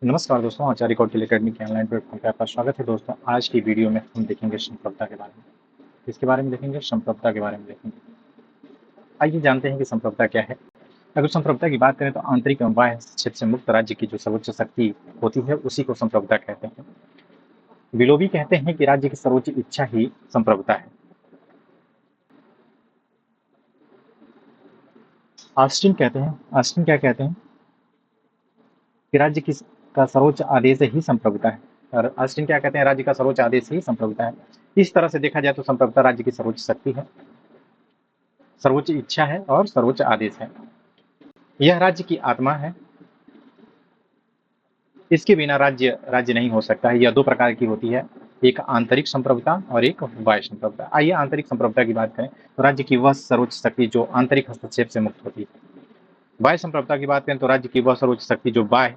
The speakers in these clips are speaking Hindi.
नमस्कार दोस्तों, आचार्य कौटिल्य अकेडमी के ऑनलाइन प्लेटफॉर्म पे आपका स्वागत है। दोस्तों, आज की वीडियो में हम देखेंगे संप्रभुता के बारे में। किसके बारे में देखेंगे? संप्रभुता के बारे में देखेंगे। आइए जानते हैं कि संप्रभुता क्या है। अगर संप्रभुता की बात करें तो आंतरिक एवं बाह्य हस्तक्षेप से मुक्त राज्य की जो सर्वोच्च शक्ति होती है उसी को संप्रभुता कहते हैं। विलोबी कहते हैं कि राज्य की सर्वोच्च इच्छा ही संप्रभुता है। ऑस्टिन क्या कहते हैं कि राज्य का सर्वोच्च आदेश ही संप्रभुता है। और ऑस्टिन क्या कहते हैं? राज्य का सर्वोच्च आदेश ही संप्रभुता है। इस तरह से देखा जाए तो संप्रभुता राज्य की सर्वोच्च शक्ति है, सर्वोच्च इच्छा है और सर्वोच्च आदेश है। यह राज्य की आत्मा है। इसके बिना राज्य नहीं हो सकता है। यह दो प्रकार की होती है, एक आंतरिक संप्रभुता और एक बाह्य संप्रभुता। आइए आंतरिक संप्रभुता की बात करें तो राज्य की वह सर्वोच्च शक्ति जो आंतरिक हस्तक्षेप से मुक्त होती है। बाह्य संप्रभुता की बात करें तो राज्य की वह सर्वोच्च शक्ति जो बाह्य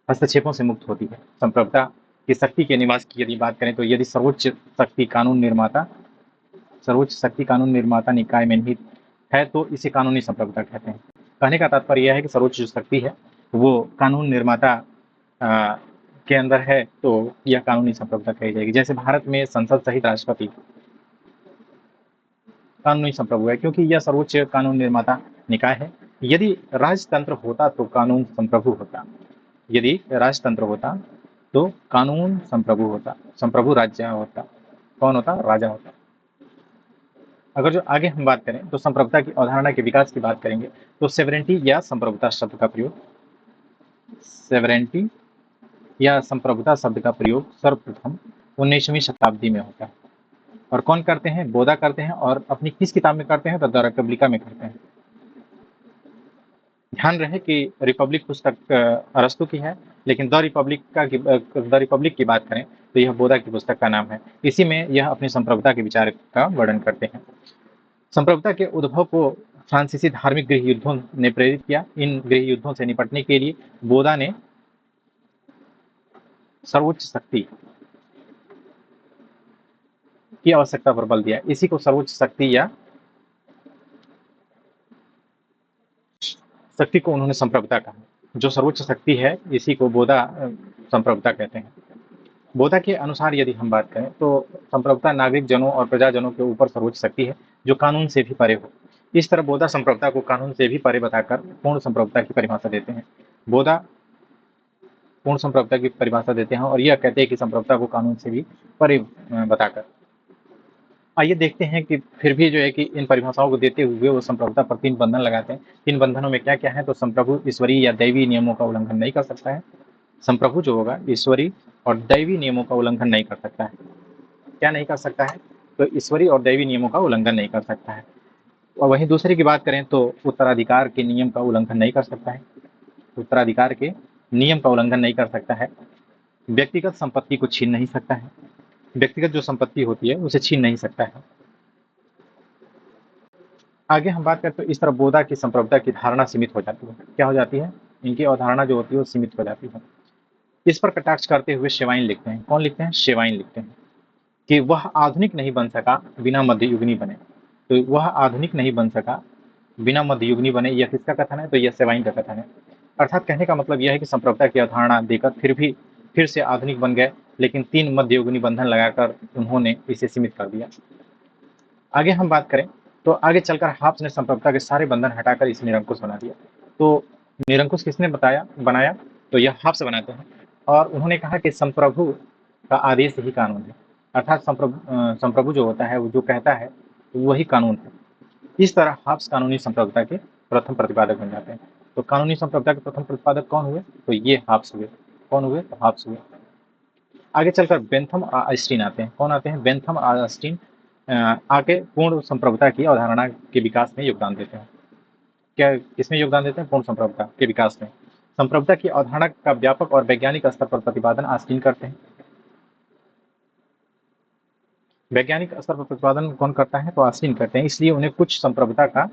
हस्तक्षेपों से मुक्त होती है। संप्रभुता की शक्ति के निवास की यदि बात करें तो यदि सर्वोच्च शक्ति कानून निर्माता निकाय में निहित है तो इसे कानूनी संप्रभुता कहते हैं। कहने का तात्पर्य यह है कि सर्वोच्च जो शक्ति है वो कानून निर्माता के अंदर है तो यह कानूनी संप्रभुता कही जाएगी। जैसे भारत में संसद सहित राष्ट्रपति कानूनी संप्रभु है क्योंकि यह सर्वोच्च कानून निर्माता निकाय है। यदि राजतंत्र होता तो कानून संप्रभु होता। यदि राजतंत्र होता तो कानून संप्रभु होता, संप्रभु राज्य होता। कौन होता? राजा होता। अगर जो आगे हम बात करें तो संप्रभुता की अवधारणा के विकास की बात करेंगे तो सेवरेंटी या संप्रभुता शब्द का प्रयोग सर्वप्रथम 19वीं शताब्दी में होता है। और कौन करते हैं? बोधा करते हैं। और अपनी किस किताब में करते हैं? तो द रिपब्लिका में करते हैं। ध्यान रहे कि रिपब्लिक पुस्तक अरस्तु की है, लेकिन द रिपब्लिक की बात करें तो यह बोधा की पुस्तक का नाम है। इसी में यह अपनी संप्रभुता के विचार का वर्णन करते हैं। संप्रभुता के उद्भव को फ्रांसीसी धार्मिक गृह युद्धों ने प्रेरित किया। इन गृह युद्धों से निपटने के लिए बोधा ने सर्वोच्च शक्ति की आवश्यकता पर बल दिया। इसी को सर्वोच्च शक्ति या शक्ति को उन्होंने संप्रभुता कहा। जो सर्वोच्च शक्ति है इसी को बोधा संप्रभुता कहते हैं। बोधा के अनुसार यदि हम बात करें तो संप्रभुता नागरिक जनों और प्रजाजनों के ऊपर सर्वोच्च शक्ति है जो कानून से भी परे हो। इस तरह बोधा संप्रभुता को कानून से भी परे बताकर पूर्ण संप्रभुता की परिभाषा देते हैं। बोधा पूर्ण संप्रभुता की परिभाषा देते हैं और यह कहते हैं कि संप्रभुता को कानून से भी परे बताकर। आइए देखते हैं कि फिर भी जो है कि इन परिभाषाओं को देते हुए वो संप्रभुता पर 3 बंधन लगाते हैं। 3 बंधनों में क्या क्या है? तो संप्रभु ईश्वरीय या दैवीय नियमों का उल्लंघन नहीं कर सकता है। संप्रभु जो होगा ईश्वरीय और दैवीय नियमों का उल्लंघन नहीं कर सकता है। क्या नहीं कर सकता है? तो ईश्वरीय और दैवीय नियमों का उल्लंघन नहीं कर सकता है। और वहीं दूसरे की बात करें तो उत्तराधिकार के नियम का उल्लंघन नहीं कर सकता है। उत्तराधिकार के नियम का उल्लंघन नहीं कर सकता है। व्यक्तिगत संपत्ति को छीन नहीं सकता है। व्यक्तिगत जो संपत्ति होती है उसे छीन नहीं सकता है। आगे हम बात करें तो इस तरह बोधा की संप्रभुता की धारणा सीमित हो जाती है। क्या हो जाती है? इनकी अवधारणा जो होती है वो सीमित हो जाती है। इस पर कटाक्ष करते हुए शेवाइन लिखते हैं। कौन लिखते हैं? शेवाइन लिखते हैं कि वह आधुनिक नहीं बन सका बिना मध्ययुगनी बने। तो वह आधुनिक नहीं बन सका बिना मध्ययुगनी बने, यह किसका कथन है? तो यह शेवाइन का कथन है। अर्थात कहने का मतलब यह है कि संप्रभुता की अवधारणा देकर फिर से आधुनिक बन गए, लेकिन 3 मध्ययुगनी बंधन लगाकर उन्होंने इसे सीमित कर दिया। आगे हम बात करें तो आगे चलकर हाब्स ने संप्रभुता के सारे बंधन हटाकर इसे निरंकुश बना दिया। तो निरंकुश किसने बनाया? तो यह हाब्स बनाते हैं। और उन्होंने कहा कि संप्रभु का आदेश ही कानून है। अर्थात संप्रभु जो होता है वो जो कहता है वही कानून है। इस तरह हाब्स कानूनी संप्रभुता के प्रथम प्रतिपादक बन जाते हैं। तो कानूनी संप्रभुता के प्रथम प्रतिपादक कौन हुए? तो ये हाब्स हुए। कौन हुए? तो हाब्स हुए। आगे चलकर बेंथम और ऑस्टिन आते हैं। कौन आते हैं? बेंथम और ऑस्टिन आके पूर्ण संप्रभुता की अवधारणा के विकास में योगदान देते हैं। क्या किसमें योगदान देते हैं? पूर्ण संप्रभुता के विकास में। संप्रभुता की अवधारणा का व्यापक और वैज्ञानिक स्तर पर प्रतिपादन ऑस्टिन करते हैं। वैज्ञानिक स्तर पर प्रतिपादन कौन करता है? तो ऑस्टिन करते हैं। इसलिए उन्हें कुछ संप्रभुता का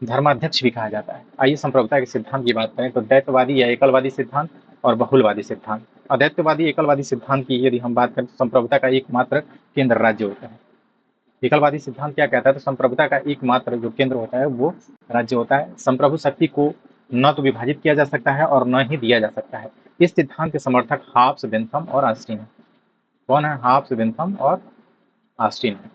धर्माध्यक्ष भी कहा जाता है। आइए संप्रभुता के सिद्धांत की बात करें तो द्वैतवादी या एकलवादी सिद्धांत और बहुलवादी सिद्धांत। अद्वैतवादी एकलवादी सिद्धांत की यदि हम बात करें तो संप्रभुता का एकमात्र केंद्र राज्य होता है। एकलवादी सिद्धांत क्या कहता है? तो संप्रभुता का एकमात्र जो केंद्र होता है वो राज्य होता है। संप्रभु शक्ति को न तो विभाजित किया जा सकता है और न ही दिया जा सकता है। इस सिद्धांत के समर्थक हाब्स, बेंथम और ऑस्टिन हैं। कौन है? हाब्स, बेंथम और ऑस्टिन है।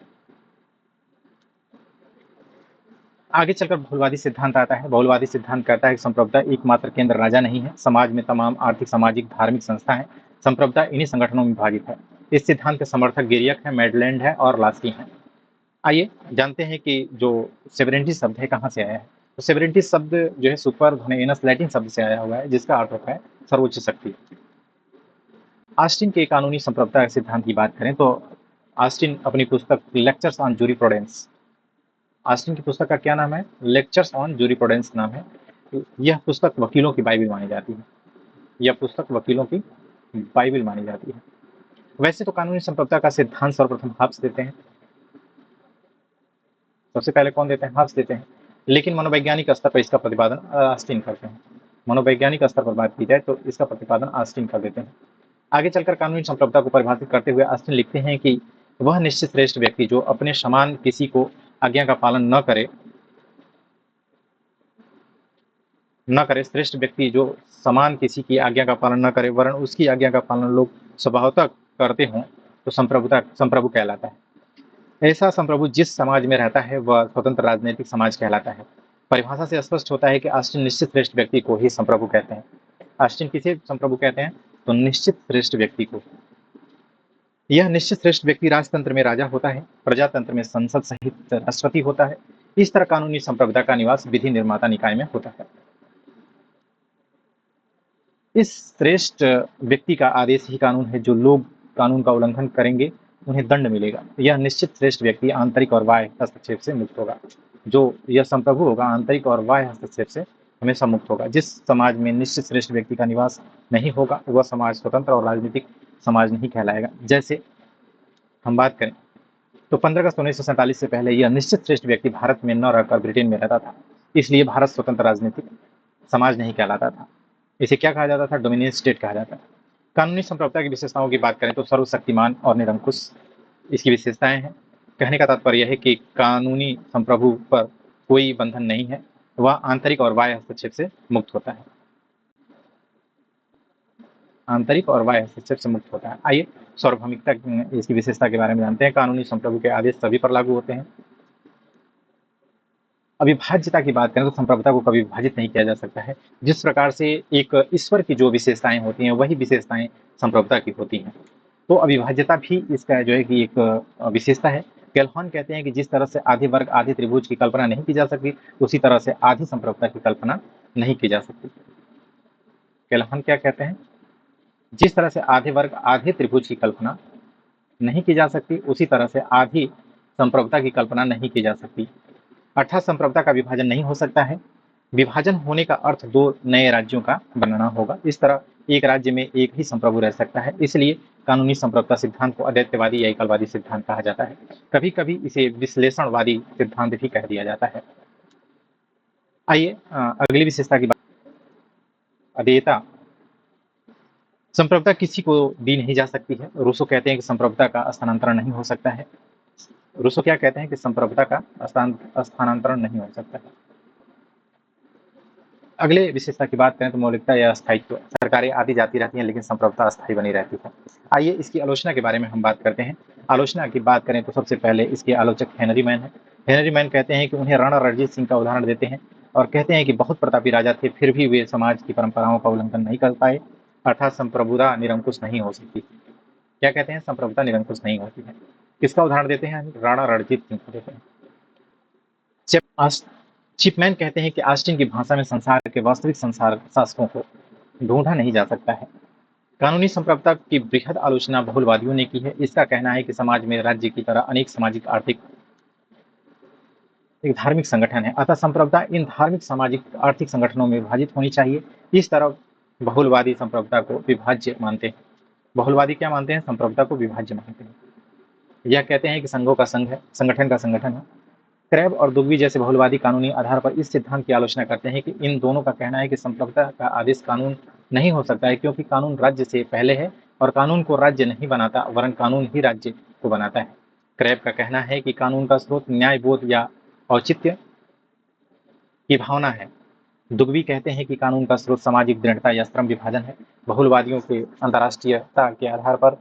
आगे चलकर बहुलवादी सिद्धांत आता है। बहुलवादी सिद्धांत कहता है कि संप्रभुता एकमात्र केंद्र राजा नहीं है, समाज में तमाम आर्थिक, सामाजिक, धार्मिक संस्थाएं संप्रभुता इन्हीं संगठनों में विभाजित है। इस सिद्धांत के समर्थक गिरियक है, मेडलैंड है और लास्की हैं। आइए जानते हैं कि जो सेवरेंटी शब्द है कहाँ से आया है। तो सेवरेंटी शब्द जो है सुपर धनेनस लैटिन शब्द से आया हुआ है, जिसका अर्थ होता है सर्वोच्च शक्ति। ऑस्टिन के कानूनी संप्रभुता के सिद्धांत की बात करें तो ऑस्टिन अपनी पुस्तक लेक्चर्स ऑन जूरिप्रूडेंस, ऑस्टिन की पुस्तक का क्या नाम है? लेक्चर्स ऑन जूरिप्रूडेंस नाम है। यह पुस्तक वकीलों की बाइबिल मानी जाती है। यह पुस्तक वकीलों की बाइबिल मानी जाती है। वैसे तो कानूनी संप्रभुता का सिद्धांत सर्वप्रथम हाब्स देते हैं। सबसे पहले कौन देते हैं? हाब्स देते हैं। लेकिन मनोवैज्ञानिक स्तर पर इसका प्रतिपादन ऑस्टिन करते हैं। मनोवैज्ञानिक स्तर पर बात की जाए तो इसका प्रतिपादन ऑस्टिन कर देते हैं। आगे चलकर कानूनी संप्रभुता को परिभाषित करते हुए ऑस्टिन लिखते हैं कि वह निश्चित श्रेष्ठ व्यक्ति जो अपने समान किसी को आज्ञा का पालन न करे, श्रेष्ठ व्यक्ति जो समान किसी की आज्ञा का पालन न करे वरन उसकी आज्ञा का पालन लोग स्वभावतः करते हों तो संप्रभु कहलाता है। ऐसा संप्रभु जिस समाज में रहता है वह स्वतंत्र राजनीतिक समाज कहलाता है। परिभाषा से स्पष्ट होता है कि ऑस्टिन निश्चित श्रेष्ठ व्यक्ति को ही संप्रभु कहते हैं। ऑस्टिन किसे संप्रभु कहते हैं? तो निश्चित श्रेष्ठ व्यक्ति को। यह निश्चित श्रेष्ठ व्यक्ति राजतंत्र में राजा होता है, प्रजातंत्र में संसद सहित राष्ट्रपति होता है। इस तरह कानूनी संप्रभुता का निवास विधि निर्माता निकाय में होता है। इस श्रेष्ठ व्यक्ति का आदेश ही कानून है। जो लोग कानून का उल्लंघन करेंगे उन्हें दंड मिलेगा। यह निश्चित श्रेष्ठ व्यक्ति आंतरिक और बाह्य हस्तक्षेप से मुक्त होगा। जो यह संप्रभु होगा आंतरिक और बाह्य हस्तक्षेप से हमेशा मुक्त होगा। जिस समाज में निश्चित श्रेष्ठ व्यक्ति का निवास नहीं होगा वह समाज स्वतंत्र और राजनीतिक समाज नहीं कहलाएगा। जैसे हम बात करें तो 15 अगस्त 1947 से पहले यह निश्चित श्रेष्ठ व्यक्ति भारत में न रहकर ब्रिटेन में रहता था, इसलिए भारत स्वतंत्र राजनीतिक समाज नहीं कहलाता था। इसे क्या कहा जाता था? डोमिनियन स्टेट कहा जाता है। कानूनी संप्रभुता की विशेषताओं की बात करें तो सर्वशक्तिमान और निरंकुश इसकी विशेषताएं हैं। कहने का तात्पर्य यह है कि कानूनी संप्रभु पर कोई बंधन नहीं है, वह आंतरिक और बाह्य हस्तक्षेप से मुक्त होता है। आंतरिक और बाह्य हस्तक्षेप से मुक्त होता है। आइए सार्वभौमिकता इसकी विशेषता के बारे में जानते हैं। कानूनी संप्रभु के आदेश सभी पर लागू होते हैं। अविभाज्यता की बात करें तो संप्रभुता को कभी विभाजित नहीं किया जा सकता है। जिस प्रकार से एक ईश्वर की जो विशेषताएं होती हैं वही विशेषताएं संप्रभुता की होती हैं। तो अविभाज्यता भी इसका जो है कि एक विशेषता है। कैल्हॉन कहते हैं कि जिस तरह से आधे वर्ग आधे त्रिभुज की कल्पना नहीं की जा सकती उसी तरह से आधी संप्रभुता की कल्पना नहीं की जा सकती। कैल्हॉन क्या कहते हैं? जिस तरह से आधे वर्ग आधे त्रिभुज की कल्पना नहीं की जा सकती उसी तरह से आधी संप्रभुता की कल्पना नहीं की जा सकती। अर्थात संप्रभुता का विभाजन नहीं हो सकता है। विभाजन होने का अर्थ दो नए राज्यों का बनना होगा। इस तरह एक राज्य में एक ही संप्रभु रह सकता है। इसलिए कानूनी संप्रभुता सिद्धांत को अद्वैतवादी या एकलवादी सिद्धांत कहा जाता है। कभी कभी इसे विश्लेषणवादी सिद्धांत भी कह दिया जाता है। आइए अगली विशेषता की बात, अद्वैता। संप्रभुता किसी को दी नहीं जा सकती है। रूसो कहते हैं कि संप्रभुता का स्थानांतरण नहीं हो सकता है। रूसो क्या कहते हैं कि संप्रभुता का स्थानांतरण नहीं हो सकता है। अगले विशेषता की बात करें तो मौलिकता या स्थायित्व। सरकारें आती जाती रहती हैं लेकिन संप्रभुता अस्थायी बनी रहती है। आइए इसकी आलोचना के बारे में हम बात करते हैं। आलोचना की बात करें तो सबसे पहले इसके आलोचक हेनरी मैन है। हेनरी मैन कहते हैं कि उन्हें राणा रणजीत सिंह का उदाहरण देते हैं और कहते हैं कि बहुत प्रतापी राजा थे फिर भी वे समाज की परंपराओं का उल्लंघन नहीं कर पाए, अर्थात संप्रभुता निरंकुश नहीं हो सकती। क्या कहते हैं? संप्रभुता निरंकुश नहीं होती है। किसका उदाहरण देते हैं? राणा रणजीत सिंह को देते हैं। चिपमैन कहते हैं कि ऑस्टिन की भाषा में संसार के वास्तविक संसार शासकों को ढूंढा नहीं जा सकता है। कानूनी संप्रभुता की बृहद आलोचना बहुलवादियों ने की है। इसका कहना है कि समाज में राज्य की तरह अनेक सामाजिक आर्थिक एक धार्मिक संगठन है, अतः संप्रभुता इन धार्मिक सामाजिक आर्थिक संगठनों में विभाजित होनी चाहिए। इस तरह बहुलवादी संप्रभुता को विभाज्य मानते हैं। बहुलवादी क्या मानते हैं? संप्रभुता को विभाज्य मानते हैं। यह कहते हैं कि संघों का संघ है, संगठन का संगठन है। क्रैब और दुग्वी जैसे बहुलवादी कानूनी आधार पर इस सिद्धांत की आलोचना करते हैं कि इन दोनों का कहना है कि संप्रभुता का आदेश कानून नहीं हो सकता है क्योंकि कानून राज्य से पहले है और कानून को राज्य नहीं बनाता वरन कानून ही राज्य को बनाता है। क्रैब का कहना है कि कानून का स्रोत न्याय बोध या औचित्य की भावना है दुग्वी कहते हैं कि कानून का स्रोत सामाजिक दृढ़ता या श्रम विभाजन है। बहुलवादियों के अंतर्राष्ट्रीयता के आधार पर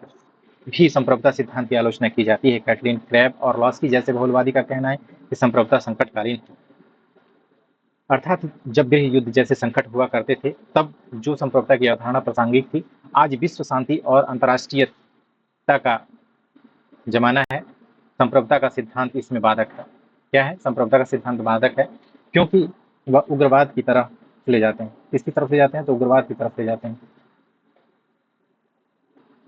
भी संप्रभुता सिद्धांत की आलोचना की जाती है। कैटलिन क्रैब और लॉस्की जैसे बहुलवादी का कहना है कि संप्रभुता संकटकालीन है, अर्थात जब गृह युद्ध जैसे संकट हुआ करते थे तब जो संप्रभुता की अवधारणा प्रासंगिक थी, आज विश्व शांति और अंतर्राष्ट्रीयता का जमाना है, संप्रभुता का सिद्धांत इसमें बाधक है। क्या है? संप्रभुता का सिद्धांत बाधक है क्योंकि वह उग्रवाद की तरफ ले जाते हैं। किसकी तरफ ले जाते हैं? तो उग्रवाद की तरफ ले जाते हैं।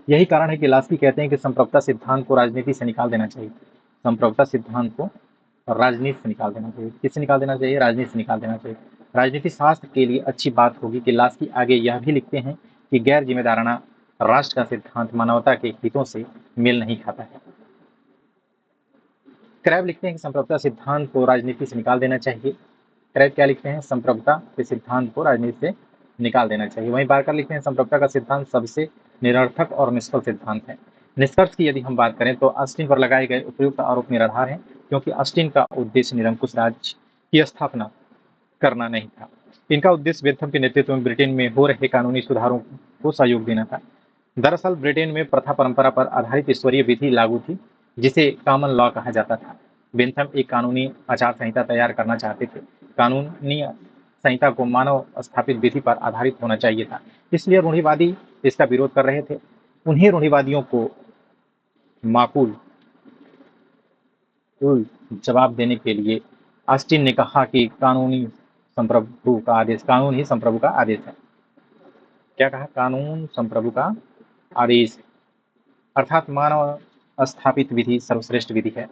यही कारण है कि लास्की कहते हैं कि संप्रभुता सिद्धांत को राजनीति से निकाल देना चाहिए। संप्रभुता सिद्धांत को राजनीति से निकाल देना चाहिए। किससे निकाल देना चाहिए? राजनीति से निकाल देना चाहिए। राजनीति शास्त्र के लिए अच्छी बात होगी कि लास्की आगे यह भी लिखते हैं कि गैर जिम्मेदाराना राष्ट्र का सिद्धांत मानवता के हितों से मेल नहीं खाता है। क्रैब लिखते हैं कि संप्रभुता सिद्धांत को राजनीति से निकाल देना चाहिए। क्रैब क्या लिखते हैं? संप्रभुता के सिद्धांत को राजनीति से निकाल देना चाहिए। वहीं बारकर लिखते हैं संप्रभुता का सिद्धांत सबसे निरर्थक और निष्फल सिद्धांत है। निष्कर्ष की यदि हम बात करें तो ऑस्टिन पर लगाए गए उपयुक्त आरोप निराधार हैं, क्योंकि ऑस्टिन का उद्देश्य निरंकुश राज्य की स्थापना करना नहीं था। इनका उद्देश्य बेंथम के नेतृत्व में ब्रिटेन में हो रहे कानूनी सुधारों को सहयोग देना था। दरअसल ब्रिटेन में प्रथा परंपरा पर आधारित ईश्वरीय विधि लागू थी, जिसे कॉमन लॉ कहा जाता था। बेंथम एक कानूनी आचार संहिता तैयार करना चाहते थे। कानूनी संहिता को मानव स्थापित विधि पर आधारित होना चाहिए था, इसलिए रूढ़िवादी इसका विरोध कर रहे थे। उन्हीं रूढ़िवादियों को माकूल जवाब देने के लिए ऑस्टिन ने कहा कि कानून ही संप्रभु का आदेश है। क्या कहा? कानून संप्रभु का आदेश, अर्थात मानव स्थापित विधि सर्वश्रेष्ठ विधि है।